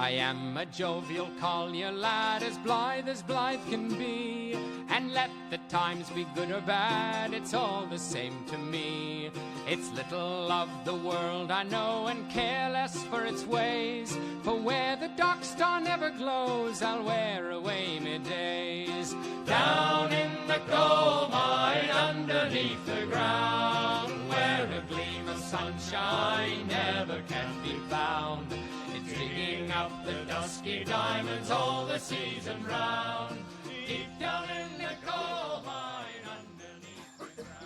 I am a jovial collier lad, as blithe can be. And let the times be good or bad, it's all the same to me. It's little of the world I know, and care less for its ways. For where the dark star never glows, I'll wear away my days. Down in the coal mine, underneath the ground, where a gleam of sunshine never can be found. It's digging up the dusky diamonds all the season round. Deep down in the coal mine, underneath the ground.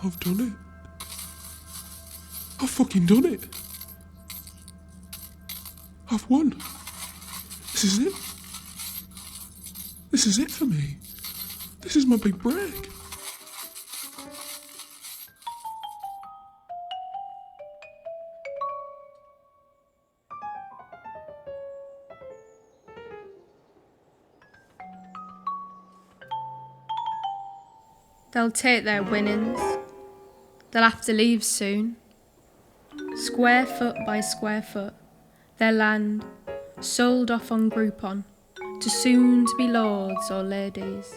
I've done it. I've fucking done it. I've won. This is it. This is it for me. This is my big break. They'll take their winnings. They'll have to leave soon. Square foot by square foot, their land sold off on Groupon to soon-to-be lords or ladies.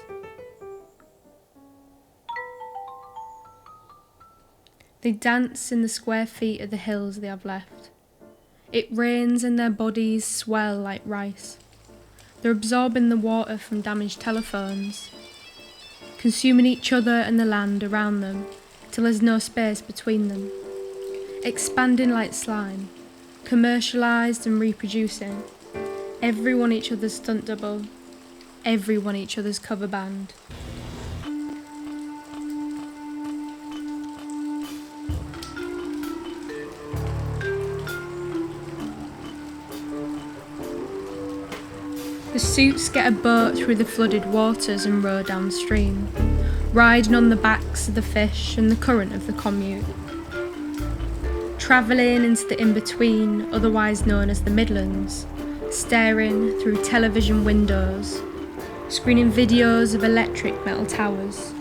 They dance in the square feet of the hills they have left. It rains and their bodies swell like rice. They're absorbing the water from damaged telephones, consuming each other and the land around them till there's no space between them, expanding like slime, commercialised and reproducing, everyone each other's stunt double, everyone each other's cover band. The suits get a boat through the flooded waters and row downstream, riding on the backs of the fish and the current of the commute. Travelling into the in-between, otherwise known as the Midlands, staring through television windows, screening videos of electric metal towers.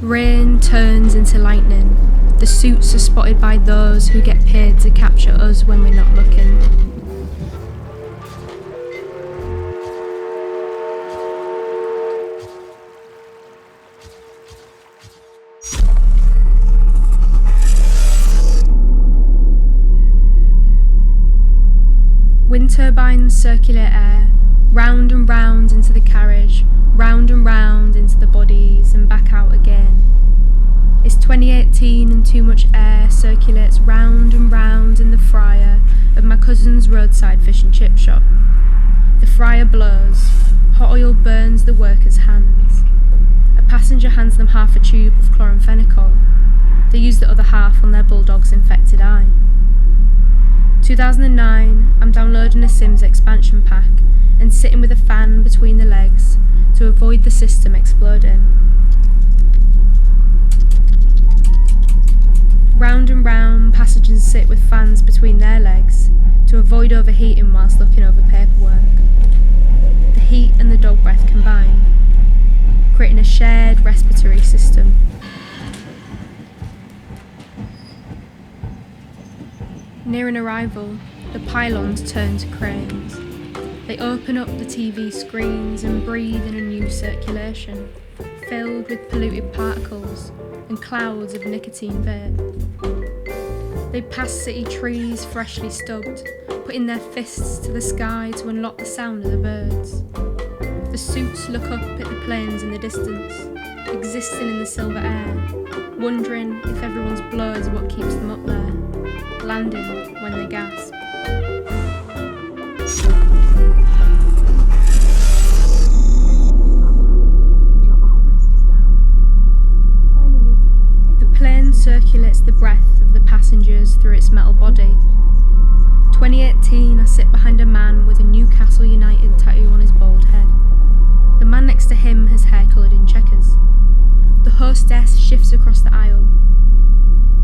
Rain turns into lightning. The suits are spotted by those who get paid to capture us when we're not looking. Wind turbines circulate air, round and round into the carriage, round and round into the bodies and back out again. It's 2018 and too much air circulates round and round in the fryer of my cousin's roadside fish and chip shop. The fryer blows, hot oil burns the workers' hands. A passenger hands them half a tube of chloramphenicol. They use the other half on their bulldog's infected eye. 2009, I'm downloading a Sims expansion pack and sitting with a fan between the legs to avoid the system exploding. Round and round, passengers sit with fans between their legs to avoid overheating whilst looking over paperwork. The heat and the dog breath combine, creating a shared respiratory system. Near an arrival, the pylons turn to cranes. They open up the TV screens and breathe in a new circulation, filled with polluted particles and clouds of nicotine vape. They pass city trees freshly stubbed, putting their fists to the sky to unlock the sound of the birds. The suits look up at the plains in the distance, existing in the silver air, wondering if everyone's blood is what keeps them up there, landing when they gasp. The plane circulates the breath of the passengers through its metal body. 2018, I sit behind a man with a Newcastle United tattoo on his bald head. The man next to him has hair coloured in checkers. The hostess shifts across the aisle.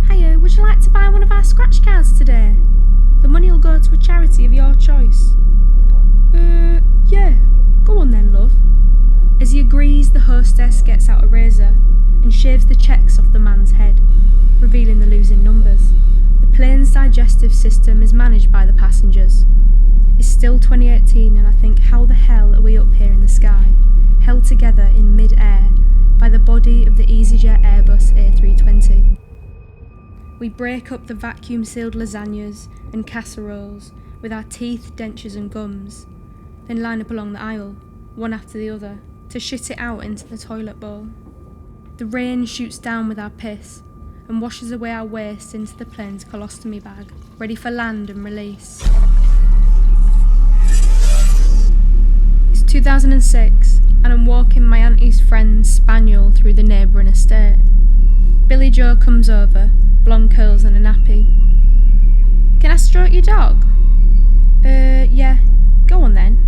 "Hiya, would you like to buy one of our scratch cards today? The money will go to a charity of your choice." Yeah, go on then, love." As he agrees, the hostess gets out a razor and shaves the checks off the man's head, revealing the losing numbers. The plane's digestive system is managed by the passengers. It's still 2018 and I think, how the hell are we up here in the sky, held together in mid-air by the body of the EasyJet Airbus A320. We break up the vacuum-sealed lasagnas and casseroles with our teeth, dentures and gums, then line up along the aisle, one after the other, to shit it out into the toilet bowl. The rain shoots down with our piss and washes away our waste into the plane's colostomy bag, ready for land and release. It's 2006 and I'm walking my auntie's friend's spaniel through the neighbouring estate. Billy Joe comes over, blonde curls and a nappy. "Can I stroke your dog?" Yeah, go on then."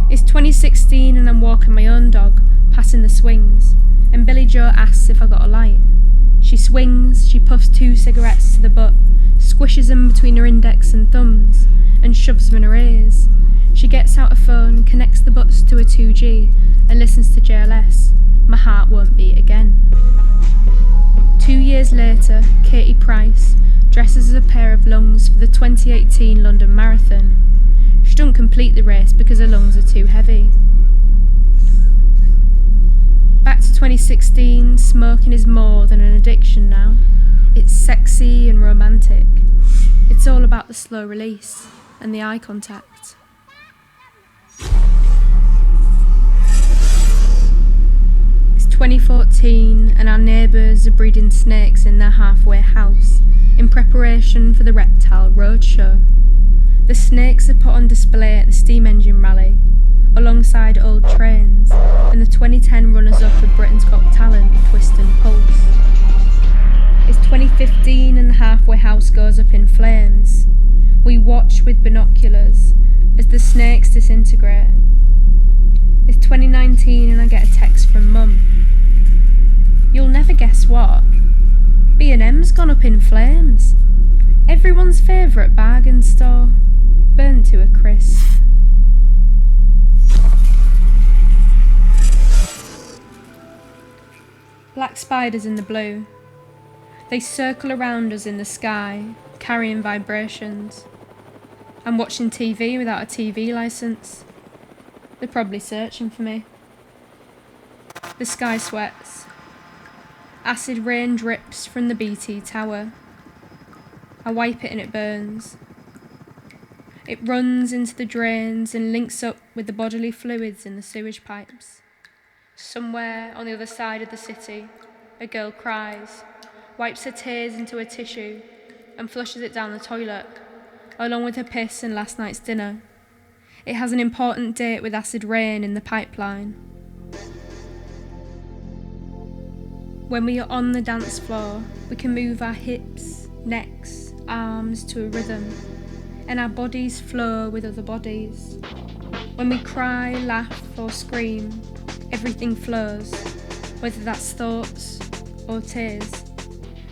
It's 2016 and I'm walking my own dog, passing the swings, and Billy Joe asks if I got a light. She swings, she puffs 2 cigarettes to the butt, squishes them between her index and thumbs, and shoves them in her ears. She gets out a phone, connects the butts to a 2G, and listens to JLS. My heart won't beat again. 2 years later, Katie Price dresses as a pair of lungs for the 2018 London Marathon. She doesn't complete the race because her lungs are too heavy. Back to 2016, smoking is more than an addiction now. It's sexy and romantic. It's all about the slow release and the eye contact. It's 2014 and our neighbours are breeding snakes in their halfway house in preparation for the Reptile Roadshow. The snakes are put on display at the steam engine rally, alongside old trains and the 2010 runners-up of Britain's Got Talent, Twist and Pulse. It's 2015 and the halfway house goes up in flames. We watch with binoculars as the snakes disintegrate. It's 2019 and I get a text from Mum. "You'll never guess what. B&M's gone up in flames. Everyone's favourite bargain store, burned to a crisp." Black spiders in the blue. They circle around us in the sky, carrying vibrations. I'm watching TV without a TV licence. They're probably searching for me. The sky sweats. Acid rain drips from the BT tower. I wipe it and it burns. It runs into the drains and links up with the bodily fluids in the sewage pipes. Somewhere on the other side of the city, a girl cries, wipes her tears into a tissue and flushes it down the toilet, along with her piss and last night's dinner. It has an important date with acid rain in the pipeline. When we are on the dance floor, we can move our hips, necks, arms to a rhythm, and our bodies flow with other bodies. When we cry, laugh or scream, everything flows, whether that's thoughts or tears.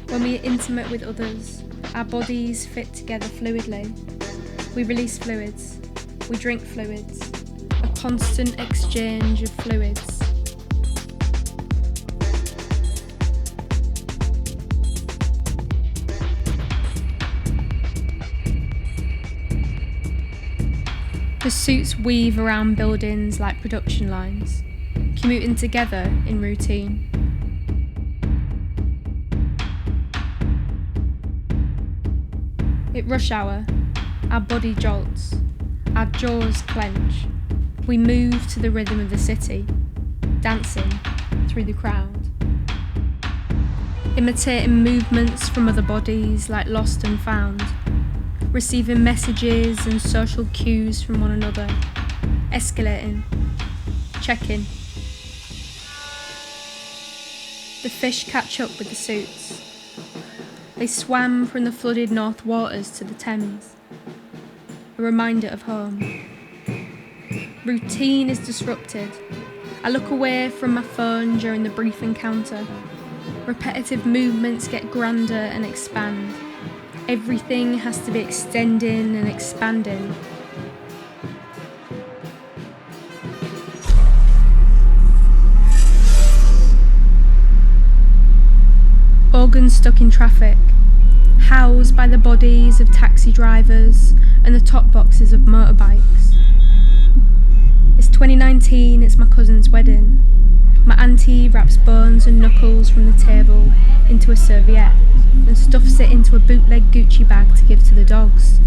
When we are intimate with others, our bodies fit together fluidly. We release fluids, we drink fluids, a constant exchange of fluids. The suits weave around buildings like production lines, commuting together in routine. At rush hour, our body jolts, our jaws clench. We move to the rhythm of the city, dancing through the crowd. Imitating movements from other bodies like lost and found. Receiving messages and social cues from one another. Escalating. Checking. The fish catch up with the suits. They swam from the flooded north waters to the Thames. A reminder of home. Routine is disrupted. I look away from my phone during the brief encounter. Repetitive movements get grander and expand. Everything has to be extending and expanding. Organs stuck in traffic, housed by the bodies of taxi drivers and the top boxes of motorbikes. It's 2019, it's my cousin's wedding. My auntie wraps bones and knuckles from the table into a serviette and stuffs it into a bootleg Gucci bag to give to the dogs.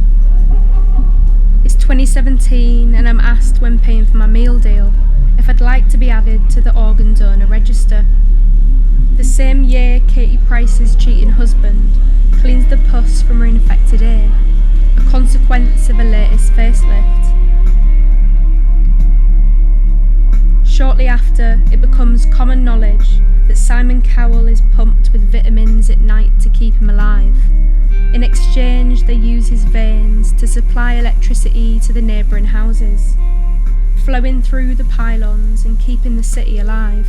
It's 2017 and I'm asked when paying for my meal deal if I'd like to be added to the organ donor register. The same year Katie Price's cheating husband cleans the pus from her infected ear, a consequence of her latest facelift. Shortly after, it becomes common knowledge that Simon Cowell is pumped with vitamins at night to keep him alive. In exchange, they use his veins to supply electricity to the neighbouring houses, flowing through the pylons and keeping the city alive.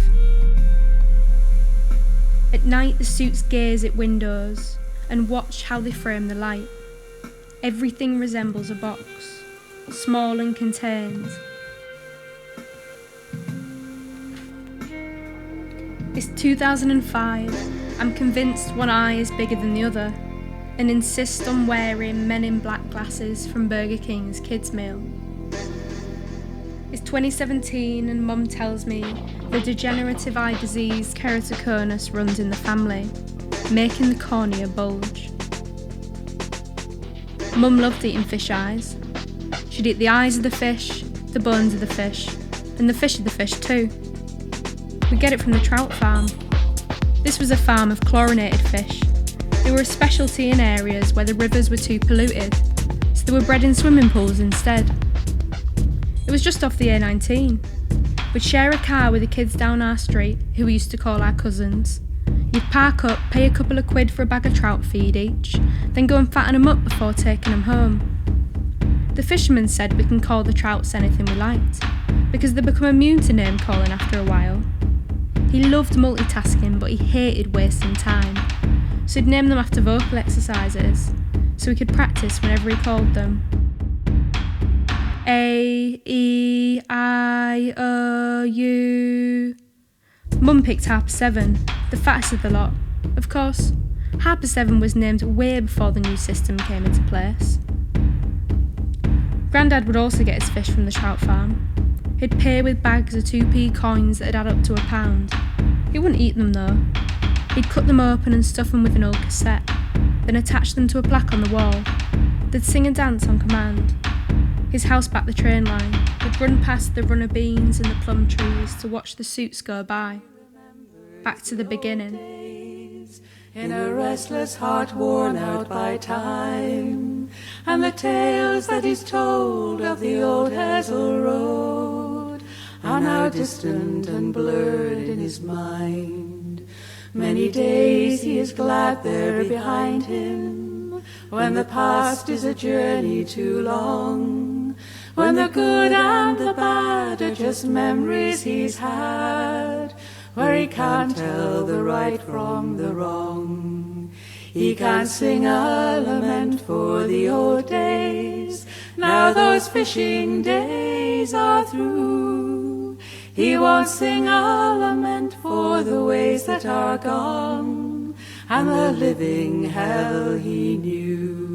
At night, the suits gaze at windows and watch how they frame the light. Everything resembles a box, small and contained. It's 2005. I'm convinced one eye is bigger than the other and insist on wearing Men in Black glasses from Burger King's kids' meal. It's 2017 and Mum tells me the degenerative eye disease keratoconus runs in the family, making the cornea bulge. Mum loved eating fish eyes. She'd eat the eyes of the fish, the bones of the fish, and the fish of the fish too. We get it from the trout farm. This was a farm of chlorinated fish. They were a specialty in areas where the rivers were too polluted, so they were bred in swimming pools instead. It was just off the A19. We'd share a car with the kids down our street, who we used to call our cousins. You'd park up, pay a couple of quid for a bag of trout feed each, then go and fatten them up before taking them home. The fisherman said we can call the trouts anything we liked, because they become immune to name calling after a while. He loved multitasking, but he hated wasting time, so he'd name them after vocal exercises, so he could practice whenever he called them. A, E, I, O, U. Mum picked Harper 7, the fattest of the lot. Of course, Harper 7 was named way before the new system came into place. Grandad would also get his fish from the trout farm. He'd pay with bags of 2p coins that'd add up to £1. He wouldn't eat them though. He'd cut them open and stuff them with an old cassette, then attach them to a plaque on the wall. They'd sing and dance on command. His house backed the train line. We'd run past the runner beans and the plum trees to watch the suits go by. Back to the beginning. In a restless heart worn out by time, and the tales that he's told of the old Hazel Road are now distant and blurred in his mind. Many days he is glad they're behind him, when the past is a journey too long, when the good and the bad are just memories he's had, where he can't tell the right from the wrong. He can't sing a lament for the old days, now those fishing days are through. He won't sing a lament for the ways that are gone, and the living hell he knew.